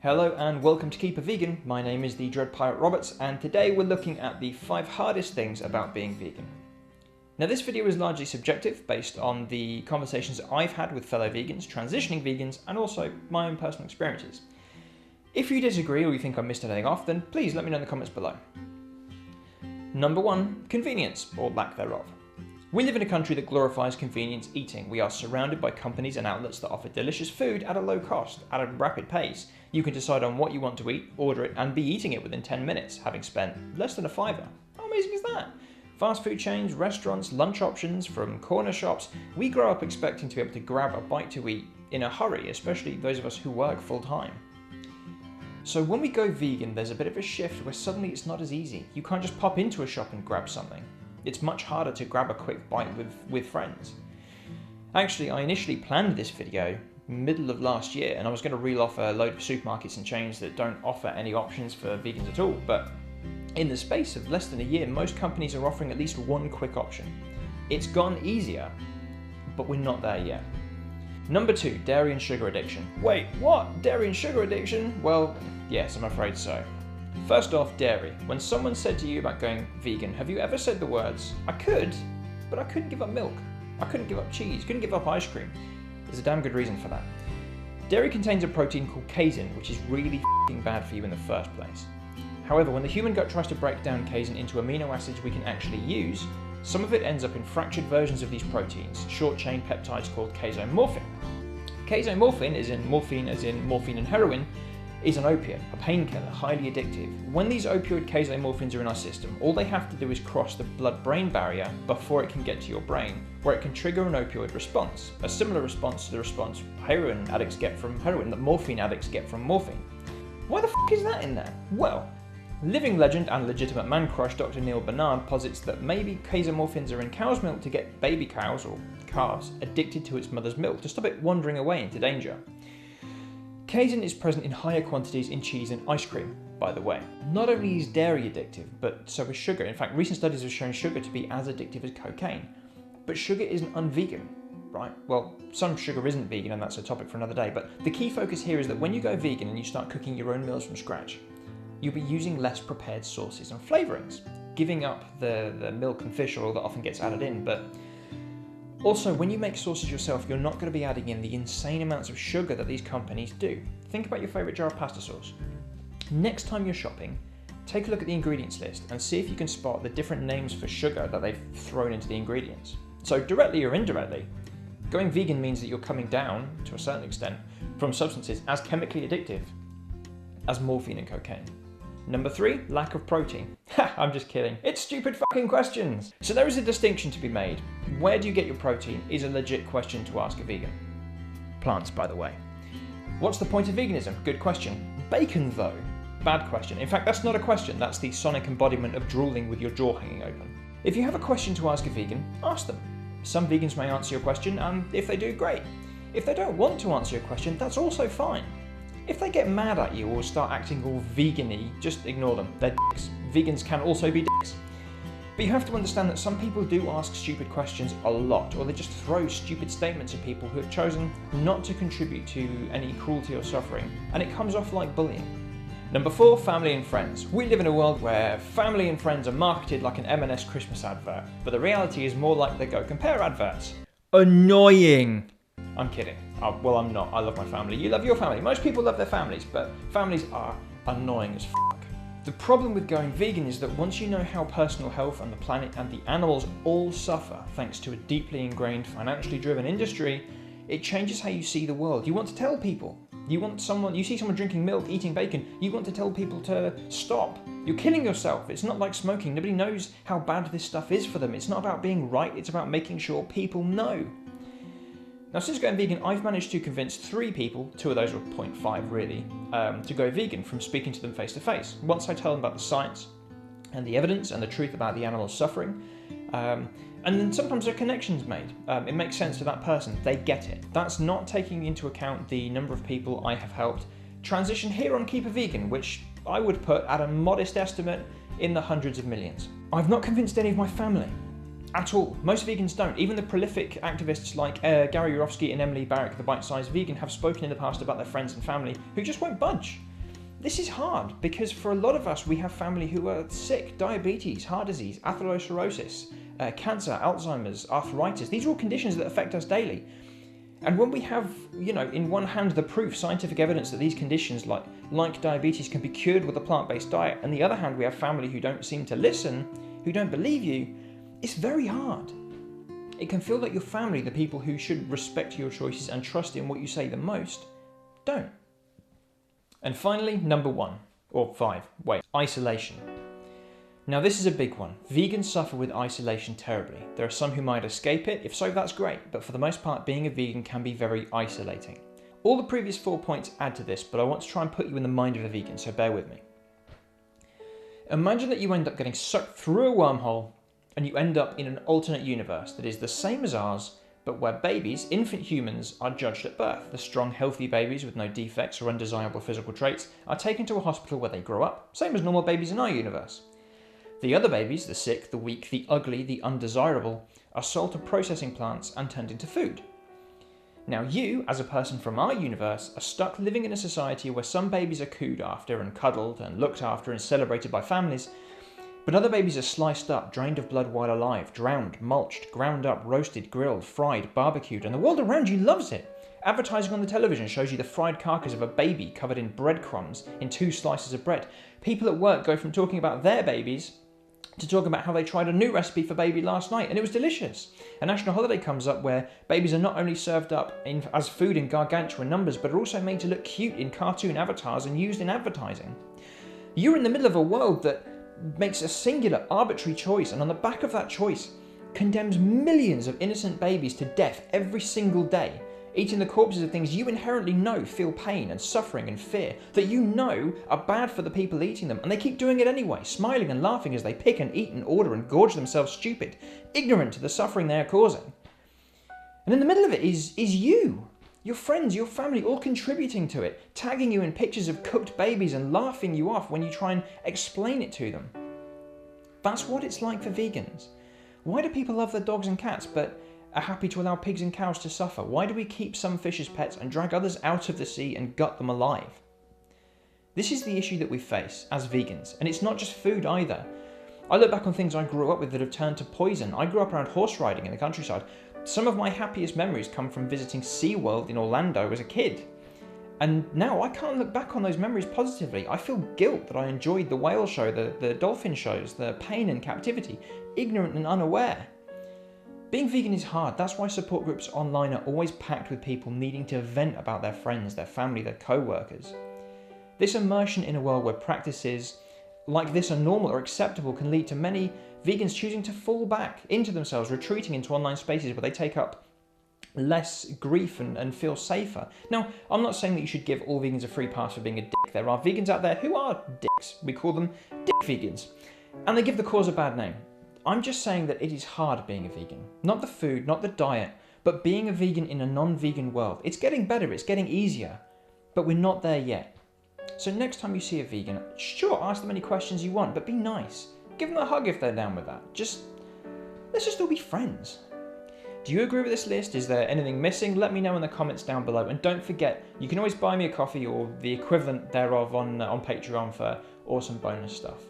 Hello and welcome to Keep a Vegan. My name is the Dread Pirate Roberts, and today we're looking at the 5 hardest things about being vegan. Now this video is largely subjective based on the conversations I've had with fellow vegans, transitioning vegans, and also my own personal experiences. If you disagree or you think I missed anything off, then please let me know in the comments below. Number 1, convenience, or lack thereof. We live in a country that glorifies convenience eating. We are surrounded by companies and outlets that offer delicious food at a low cost, at a rapid pace. You can decide on what you want to eat, order it, and be eating it within 10 minutes, having spent less than a fiver. How amazing is that? Fast food chains, restaurants, lunch options from corner shops. We grow up expecting to be able to grab a bite to eat in a hurry, especially those of us who work full time. So when we go vegan, there's a bit of a shift where suddenly it's not as easy. You can't just pop into a shop and grab something. It's much harder to grab a quick bite with friends. Actually, I initially planned this video middle of last year, and I was going to reel off a load of supermarkets and chains that don't offer any options for vegans at all, but in the space of less than a year, most companies are offering at least one quick option. It's gotten easier, but we're not there yet. Number 2, dairy and sugar addiction. Wait, what? Dairy and sugar addiction? Well, yes, I'm afraid so. First off, dairy. When someone said to you about going vegan, have you ever said the words, I could, but I couldn't give up milk. I couldn't give up cheese, couldn't give up ice cream. There's a damn good reason for that. Dairy contains a protein called casein, which is really f***ing bad for you in the first place. However, when the human gut tries to break down casein into amino acids we can actually use, some of it ends up in fractured versions of these proteins, short-chain peptides called casomorphin. Casomorphin, as in morphine and heroin, is an opiate, a painkiller, highly addictive. When these opioid casomorphins are in our system, all they have to do is cross the blood-brain barrier before it can get to your brain, where it can trigger an opioid response, a similar response to the response heroin addicts get from heroin, that morphine addicts get from morphine. Why the f*** is that in there? Well, living legend and legitimate man crush Dr. Neil Barnard posits that maybe casomorphins are in cow's milk to get baby cows, or calves, addicted to its mother's milk, to stop it wandering away into danger. Casein is present in higher quantities in cheese and ice cream, by the way. Not only is dairy addictive, but so is sugar. In fact, recent studies have shown sugar to be as addictive as cocaine. But sugar isn't unvegan, right? Well, some sugar isn't vegan, and that's a topic for another day, but the key focus here is that when you go vegan and you start cooking your own meals from scratch, you'll be using less prepared sauces and flavourings, giving up the milk and fish oil that often gets added in, but also, when you make sauces yourself, you're not going to be adding in the insane amounts of sugar that these companies do. Think about your favourite jar of pasta sauce. Next time you're shopping, take a look at the ingredients list and see if you can spot the different names for sugar that they've thrown into the ingredients. So directly or indirectly, going vegan means that you're coming down, to a certain extent, from substances as chemically addictive as morphine and cocaine. Number 3, lack of protein. Ha, I'm just kidding. It's stupid fucking questions. So there is a distinction to be made. Where do you get your protein is a legit question to ask a vegan. Plants, by the way. What's the point of veganism? Good question. Bacon, though? Bad question. In fact, that's not a question. That's the sonic embodiment of drooling with your jaw hanging open. If you have a question to ask a vegan, ask them. Some vegans may answer your question, and if they do, great. If they don't want to answer your question, that's also fine. If they get mad at you or start acting all vegan-y, just ignore them. They're dicks. Vegans can also be dicks. But you have to understand that some people do ask stupid questions a lot, or they just throw stupid statements at people who have chosen not to contribute to any cruelty or suffering, and it comes off like bullying. Number 4, family and friends. We live in a world where family and friends are marketed like an M&S Christmas advert, but the reality is more like the Go Compare adverts. Annoying! I'm kidding. Well, I'm not. I love my family. You love your family. Most people love their families, but families are annoying as f***. The problem with going vegan is that once you know how personal health and the planet and the animals all suffer thanks to a deeply ingrained, financially driven industry, it changes how you see the world. You want to tell people. You see someone drinking milk, eating bacon, you want to tell people to stop. You're killing yourself. It's not like smoking. Nobody knows how bad this stuff is for them. It's not about being right. It's about making sure people know. Now, since going vegan, I've managed to convince 3 people, 2 of those were 0.5 really, to go vegan from speaking to them face to face. Once I tell them about the science and the evidence and the truth about the animal's suffering, and then sometimes there are connections made. It makes sense to that person. They get it. That's not taking into account the number of people I have helped transition here on Keep a Vegan, which I would put at a modest estimate in the hundreds of millions. I've not convinced any of my family. At all. Most vegans don't. Even the prolific activists like Gary Yourofsky and Emily Barrick, the Bite-Sized Vegan, have spoken in the past about their friends and family who just won't budge. This is hard because for a lot of us, we have family who are sick, diabetes, heart disease, atherosclerosis, cancer, Alzheimer's, arthritis. These are all conditions that affect us daily. And when we have, in one hand the proof, scientific evidence that these conditions like diabetes can be cured with a plant-based diet, and the other hand we have family who don't seem to listen, who don't believe you, it's very hard. It can feel like your family, the people who should respect your choices and trust in what you say the most, don't. And finally, number 5, isolation. Now this is a big one. Vegans suffer with isolation terribly. There are some who might escape it. If so, that's great. But for the most part, being a vegan can be very isolating. All the previous 4 points add to this, but I want to try and put you in the mind of a vegan, so bear with me. Imagine that you end up getting sucked through a wormhole and you end up in an alternate universe that is the same as ours, but where babies, infant humans, are judged at birth. The strong, healthy babies with no defects or undesirable physical traits are taken to a hospital where they grow up, same as normal babies in our universe. The other babies, the sick, the weak, the ugly, the undesirable, are sold to processing plants and turned into food. Now you, as a person from our universe, are stuck living in a society where some babies are cooed after and cuddled and looked after and celebrated by families, but other babies are sliced up, drained of blood while alive, drowned, mulched, ground up, roasted, grilled, fried, barbecued, and the world around you loves it. Advertising on the television shows you the fried carcass of a baby covered in breadcrumbs in 2 slices of bread. People at work go from talking about their babies to talk about how they tried a new recipe for baby last night and it was delicious. A national holiday comes up where babies are not only served up as food in gargantuan numbers, but are also made to look cute in cartoon avatars and used in advertising. You're in the middle of a world that makes a singular, arbitrary choice, and on the back of that choice condemns millions of innocent babies to death every single day, eating the corpses of things you inherently know feel pain and suffering and fear, that you know are bad for the people eating them, and they keep doing it anyway, smiling and laughing as they pick and eat and order and gorge themselves stupid, ignorant to the suffering they are causing. And in the middle of it is you. Your friends, your family, all contributing to it, tagging you in pictures of cooked babies and laughing you off when you try and explain it to them. That's what it's like for vegans. Why do people love their dogs and cats but are happy to allow pigs and cows to suffer? Why do we keep some fish as pets and drag others out of the sea and gut them alive? This is the issue that we face as vegans, and it's not just food either. I look back on things I grew up with that have turned to poison. I grew up around horse riding in the countryside. Some of my happiest memories come from visiting SeaWorld in Orlando as a kid. And now I can't look back on those memories positively. I feel guilt that I enjoyed the whale show, the dolphin shows, the pain and captivity, ignorant and unaware. Being vegan is hard. That's why support groups online are always packed with people needing to vent about their friends, their family, their co-workers. This immersion in a world where practices like this are normal or acceptable can lead to many vegans choosing to fall back into themselves, retreating into online spaces where they take up less grief and feel safer. Now, I'm not saying that you should give all vegans a free pass for being a dick. There are vegans out there who are dicks. We call them dick vegans. And they give the cause a bad name. I'm just saying that it is hard being a vegan. Not the food, not the diet, but being a vegan in a non-vegan world. It's getting better, it's getting easier, but we're not there yet. So next time you see a vegan, sure, ask them any questions you want, but be nice. Give them a hug if they're down with that. Let's just all be friends. Do you agree with this list? Is there anything missing? Let me know in the comments down below. And don't forget, you can always buy me a coffee or the equivalent thereof on Patreon for awesome bonus stuff.